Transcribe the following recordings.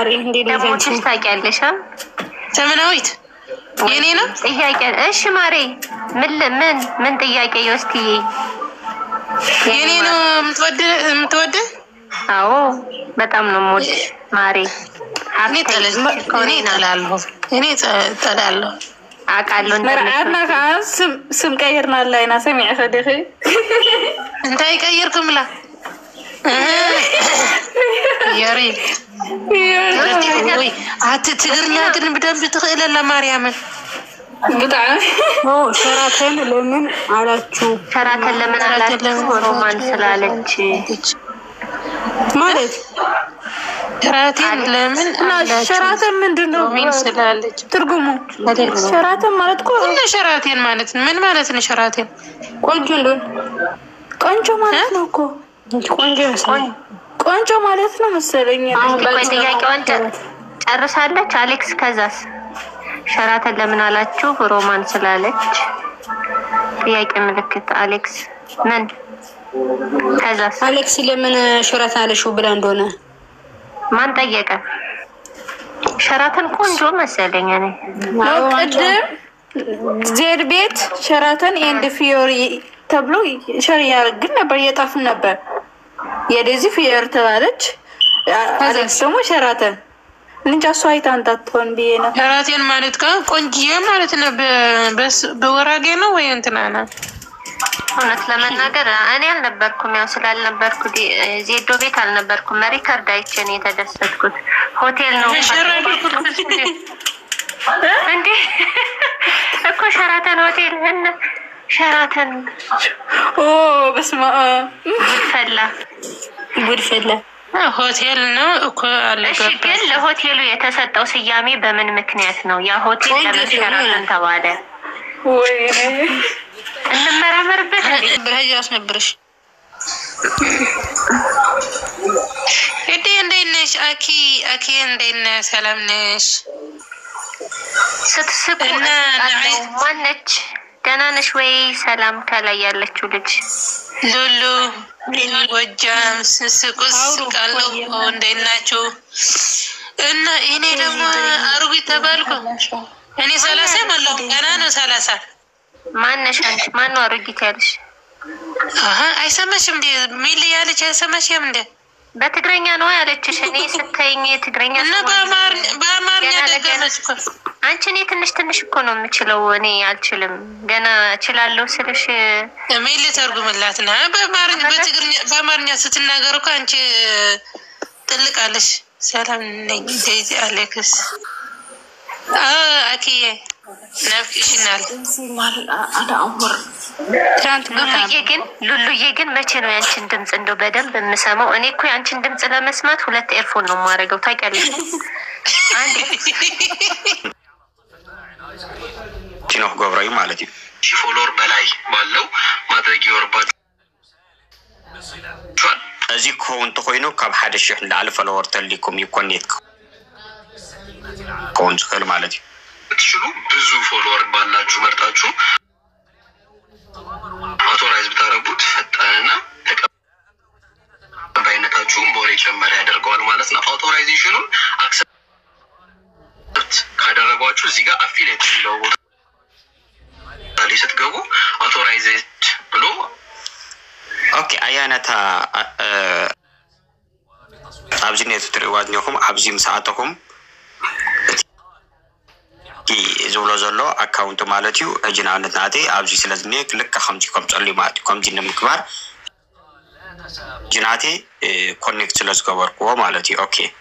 ማሪ እንዴ ደሞችሽ ታውቂያለሽ? ዘመናዊት የኔ ነው ጥያቄ። እሺ ማሬ ምን ጥያቄ ይወስቲ? የኔ ነው የምትወደ? አዎ በጣም ነው የምወድሽ ማሬ። እኔ ጠላለሁ አቃለሁ مرعبنا خلاص سم كيرنا لنا سمع صديقي انت يكيركم لا يا ريت تقرنا كن بدم بتخيل لا مريم بتاع شراتين لمن على تشو شراتين لمن على تشو رومان سلالتش مالك شراتين لمن شراتين من دنو مين سلالتش ترجمو شراتين مالتكو ولا شراتين مالت من مالتنا شراتين ቆንጆ ማለት ነው እኮ ቆንጆ ማለት ነው መሰለኝ። ጥያቄዋን ጨርሳለች አሌክስ። ከዛስ ሸራተን ለምን አላችሁ ሮማን ስላለች ጥያቄ ምልክት አሌክስ ምን ከዛስ አሌክስ ለምን ሸራተን አለሽው ብላ እንደሆነ ማን ጠየቀ? ሸራተን ቆንጆ መሰለኝ እኔ ቅድም ዜድ ቤት ሸራተን ኤንድ ፊዮሪ ተብሎ ሸር ያርግን ነበር የጣፍን ነበር የዴዚ ፊዮሪ ተባለች። አሌክስ ደግሞ ሸራተን እንጃ እሷ አይታንታቶን ቢዬ ነው። ሸራተን ማለት ቆንጆ ማለት ነው። በወራጌ ነው ወይ እንትና ነው? እውነት ለመናገር እኔ አልነበርኩም፣ ያው ስላልነበርኩ ዜዶ ቤት አልነበርኩም። ሪከርድ አይቼ ነው የተደሰትኩት። ሆቴል ነው እንዴ እኮ ሸራተን ሆቴል እና ሸራተን በስመ አብ ጉድፈላ ሆቴል ነው እኮ አለ። እሺ ግን ለሆቴሉ የተሰጠው ስያሜ በምን ምክንያት ነው? ያ ሆቴል ለምን ሸራተን ተባለ? ወይ እንመራመርበት ብለህ ነበርሽ እንዴት ነሽ? አኪ እንዴት ነሽ? ሰላም ነሽ? ስትስቁ ማነች? ደህና ነሽ ወይ? ሰላም ከላይ ያለችው ልጅ ሉሉ ጎጃም ስስቁስ ቃለው እንዴት ናችሁ? እና እኔ ደግሞ አርጉ ተባልኩ። እኔ 30 ማለት ገና ነው 30። ማነሽ አንቺ? ማን ነው አርጊት ያለሽ? አይሰማሽም እንዴ? ሚል ያለች አይሰማሽም እንዴ? በትግረኛ ነው ያለችሽ። እኔ ስተኝ ትግረኛ እና በአማርኛ ደገመች እኮ አንቺ። እኔ ትንሽ እኮ ነው የምችለው። እኔ አልችልም ገና እችላለሁ ስልሽ ሚል ተርጉምላት ና በአማርኛ ስትናገር እኮ አንቺ ትልቃለሽ። ሰላም ነኝ ዴዚ አሌክስ አኪዬ ናፍቅሽናል። ሉሉዬ ግን መቼ ነው ያንቺን ድምፅ እንደው በደንብ የምሰማው? እኔ እኮ ያንቺን ድምፅ ለመስማት 2 ኤርፎን ነው የማደርገው ታውቂያለሽ። ቲኖህ ገብረዩ ማለት ነው። ፎሎወር በላይ ባለው ማድረግ ይወርባችሁ። እዚህ ኮንት ኮይኑ ካብ 1000 ላዕሊ ፎሎወር ተልኩም ይኮኔት ኮንት ከል ማለት ነው። ትችሉ ብዙ ፎሎወር ባላችሁ መርጣችሁ አውቶራይዝ ብታረጉት ፈጣንና ተቀባይነታችሁን ቦሬ ጨመረ ያደርገዋል ማለት ነው። አውቶራይዜሽኑን አክሰፕት ካደረጓችሁ እዚህ ጋር አፊሊየት የሚለው ላይ ስትገቡ አውቶራይዝድ ብሎ ኦኬ አያነታ አብዝኔት ትሪዋድኛኩም አብዚም ሰዓተኩም زولو زولو أكاونت مالتيو أجنا نتناتي أبزي سلزنيك لك خمسي كم تصلي ماتي كم جن مكبر جناتي كونكت سلز كبر قوة مالتي أوكي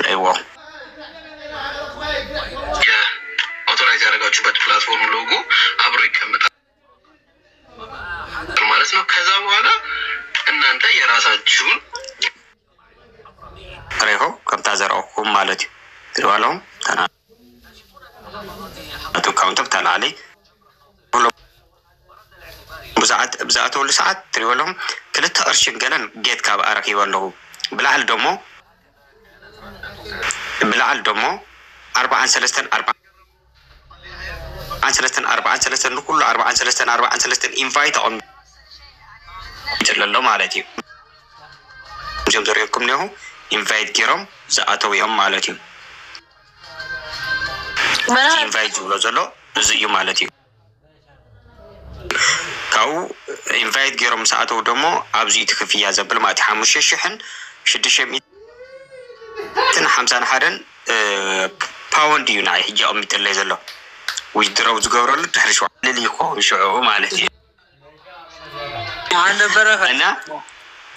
أيوة يا أوتورايز أرجعوا بات بلاتفورم لوجو أبروي كم بتا مالتنا كذا وهذا إن أنت يراسات شون ريحو كم تزرعكم مالتي تروالهم تنا أتو كاونتر تلالي بزعت ولا ساعات تريولهم كلتا أرشين جلن جيت كاب أركي وله بلعل دمو 4 سلستن 4 سلستن كله 4 سلستن إنفايت أون جل الله مالتي جم زريكم نهو ኢንቫይት ጌሮም ዝኣተው እዮም ማለት እዩ ኢንቫይት ዝብሎ ዘሎ እዚ እዩ ማለት እዩ ካው ኢንቫይት ጌሮም ዝኣተው ደሞ ኣብዚ እቲ ክፍያ ዘብል ማለት 5,651 ፓውንድ እዩ ናይ ሕጂ ኣሚጥለይ ዘሎ ዊዝድሮው ዝገብረሉ ድሕሪ ሸውዓተ ይኮን ሽዑ ማለት እዩ عند برا أنا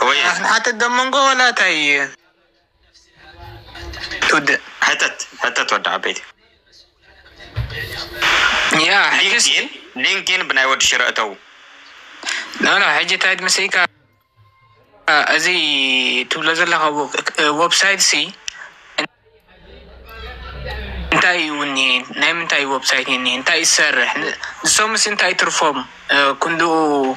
وي حتى الدمنقو ولا تاي تود حتى تودع بيتي يا حجز لينكين بناي ود شرأتو لا حجي تايد مسيكا ازي تولز لها ويب سايت سي انتاي وني نايم انتاي ويب سايت ني انتاي سرح نسومس انتاي ترفوم كندو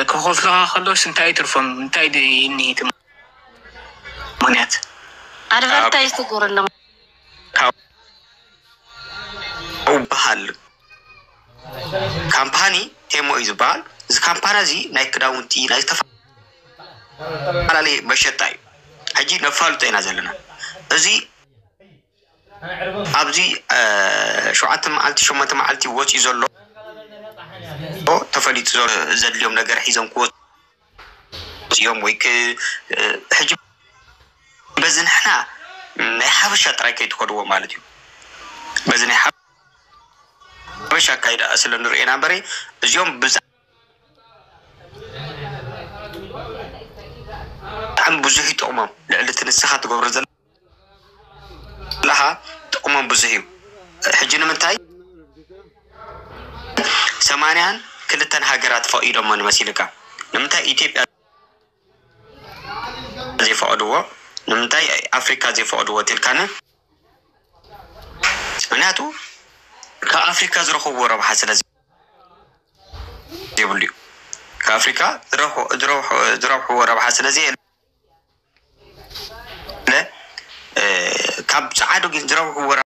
كخوص لها خلوش انتاي ترفم انتاي دي اني تمانيات ادفرتايز تقول لهم او بحال كامباني تيمو يزبال زي كامبانا زي ناي كداونتي ناي تفعلي بشتاي حجي نفالتينا زلنا ازي ابزي شوعت معلتي شومت معلتي وچي زلو تفليت زل اليوم نجار حيزم كوت يوم ويك حجب بزن احنا نحبش اتراكي تقدوا مالتي بزن حبش كايدا اصل نرينا بري اليوم بز عم بزهي تقوم لعلة الساعة تقبر زل لها تقوم بزهي حجنا من تاي 80 كلتن هاجرات فائدة من مسيلك نمتى إثيوبيا زي فائدة نمتى أفريقيا زي فائدة تلكنا مناتو كأفريقيا زرخو ورا بحسنا زي بليو كأفريقيا زرخو ورا بحسنا زي لا كاب سعادو زرخو ورا